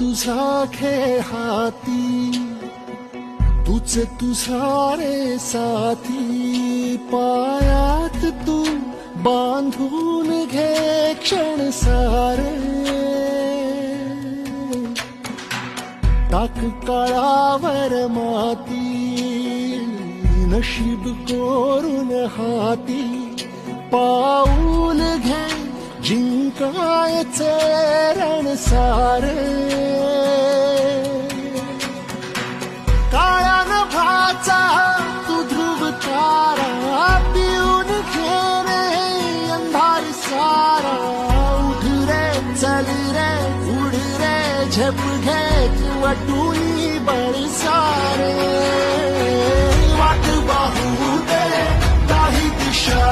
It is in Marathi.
तुझा खेळ हाती, तूच तुझा रे साथी. पायात तू बांधून घे क्षण सारे, टाक काळावर माती, नशीब कोरून हाती. पाऊल घे जिंकायचे रण सारे, काळ्या नभाचा तू ध्रुव तारा, पिऊन घे रे अंधार सारा. उठ रे चल रे उड रे झेप घे वटुनी बळ सारे. वाट पाहू दे काही दिशा